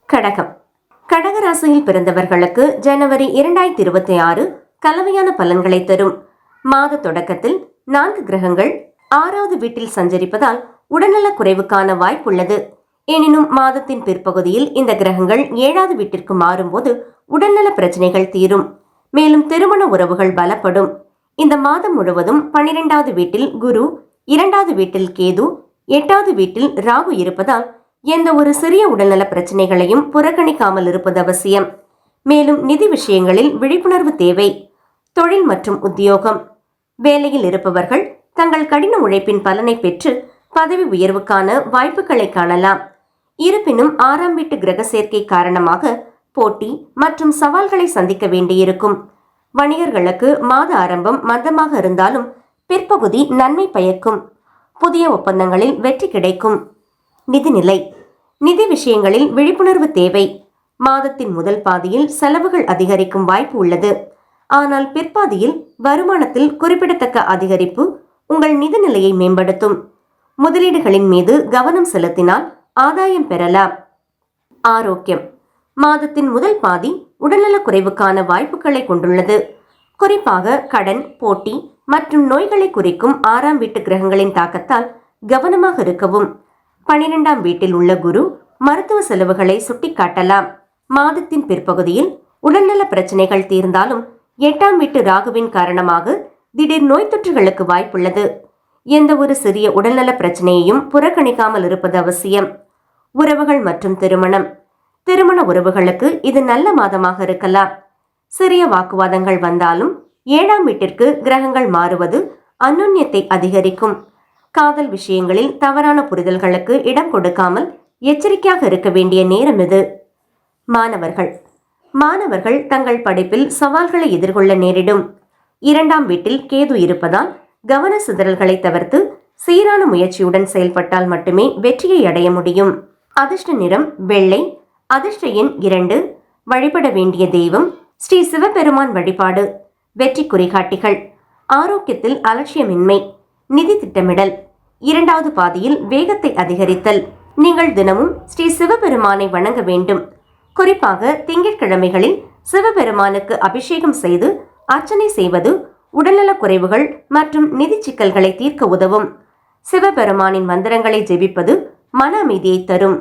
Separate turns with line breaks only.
கடகம். கடகராசியில் பிறந்தவர்களுக்கு ஜனவரி 2026 கலவையான பலன்களை தரும். மாத தொடக்கத்தில் 4 கிரகங்கள் 6வது வீட்டில் சஞ்சரிப்பதால் உடல்நலக் குறைவுக்கான வாய்ப்புள்ளது. எனினும் மாதத்தின் பிற்பகுதியில் இந்த கிரகங்கள் 7வது வீட்டிற்கு மாறும்போது உடல்நல பிரச்சனைகள் தீரும். மேலும் திருமண உறவுகள் பலப்படும். இந்த மாதம் முழுவதும் 12வது வீட்டில் குரு, 2வது வீட்டில் கேது, 8வது வீட்டில் ராகு இருப்பதால் எந்த ஒரு சிறிய உடல்நல பிரச்சனைகளையும் புறக்கணிக்காமல் இருப்பது அவசியம். மேலும் நிதி விஷயங்களில் விழிப்புணர்வு தேவை. தொழில் மற்றும் உத்தியோகம். வேலையில் இருப்பவர்கள் தங்கள் கடின உழைப்பின் பலனை பெற்று பதவி உயர்வுக்கான வாய்ப்புகளை காணலாம். இருப்பினும் 6ஆம் வீட்டு கிரக சேர்க்கை காரணமாக போட்டி மற்றும் சவால்களை சந்திக்க வேண்டியிருக்கும். வணிகர்களுக்கு மாத ஆரம்பம் மந்தமாக இருந்தாலும் பிற்பகுதி நன்மை பயக்கும். புதிய ஒப்பந்தங்களில் வெற்றி கிடைக்கும். நிதிநிலை. நிதி விஷயங்களில் விழிப்புணர்வு தேவை. மாதத்தின் முதல் பாதியில் செலவுகள் அதிகரிக்கும் வாய்ப்பு உள்ளது. ஆனால் பிற்பாதியில் வருமானத்தில் குறிப்பிடத்தக்க அதிகரிப்பு உங்கள் நிதிநிலையை மேம்படுத்தும். முதலீடுகளின் மீது கவனம் செலுத்தினால் ஆதாயம் பெறலாம். ஆரோக்கியம். மாதத்தின் முதல் பாதி உடல்நலக் குறைவுக்கான வாய்ப்புகளை கொண்டுள்ளது. குறிப்பாக கடன், போட்டி மற்றும் நோய்களை குறிக்கும் 6ஆம் வீட்டு கிரகங்களின் தாக்கத்தால் கவனமாக இருக்கவும். 12ஆம் வீட்டில் உள்ள குரு மருத்துவ செலவுகளை சுட்டிக்காட்டலாம். மாதத்தின் பிற்பகுதியில் உடல்நல பிரச்சனைகள் தீர்ந்தாலும் 8ஆம் வீட்டு ராகுவின் காரணமாக திடீர் நோய் தொற்றுகளுக்கு வாய்ப்புள்ளது. எந்த ஒரு சிறிய உடல்நல பிரச்சனையையும் புறக்கணிக்காமல் இருப்பது அவசியம். உறவுகள் மற்றும் திருமணம். திருமண உறவுகளுக்கு இது நல்ல மாதமாக இருக்கலாம். சிறிய வாக்குவாதங்கள் வந்தாலும் 7ஆம் வீட்டிற்கு கிரகங்கள் மாறுவது அந்யோன்யத்தை அதிகரிக்கும். காதல் விஷயங்களில் தவறான புரிதல்களுக்கு இடம் கொடுக்காமல் எச்சரிக்கையாக இருக்க வேண்டிய நேரம் இது. மாணவர்கள். மாணவர்கள் தங்கள் படிப்பில் சவால்களை எதிர்கொள்ள நேரிடும். 2ஆம் வீட்டில் கேது இருப்பதால் கவன சிதறல்களை தவிர்த்து சீரான முயற்சியுடன் செயல்பட்டால் மட்டுமே வெற்றியை அடைய முடியும். அதிர்ஷ்ட நிறம் வெள்ளை. அதிர்ஷ்ட எண் 2. வழிபட வேண்டிய தெய்வம் ஸ்ரீ சிவபெருமான் வழிபாடு. வெற்றி குறிகாட்டிகள். ஆரோக்கியத்தில் அலட்சியமின்மை. நிதி திட்டமிடல். 2வது பாதியில் வேகத்தை அதிகரித்தல். நீங்கள் தினமும் ஸ்ரீ சிவபெருமானை வணங்க வேண்டும். குறிப்பாக திங்கட்கிழமைகளில் சிவபெருமானுக்கு அபிஷேகம் செய்து அர்ச்சனை செய்வது உடல்நலக் குறைவுகள் மற்றும் நிதி சிக்கல்களை தீர்க்க உதவும். சிவபெருமானின் மந்திரங்களை ஜெபிப்பது மன அமைதியை தரும்.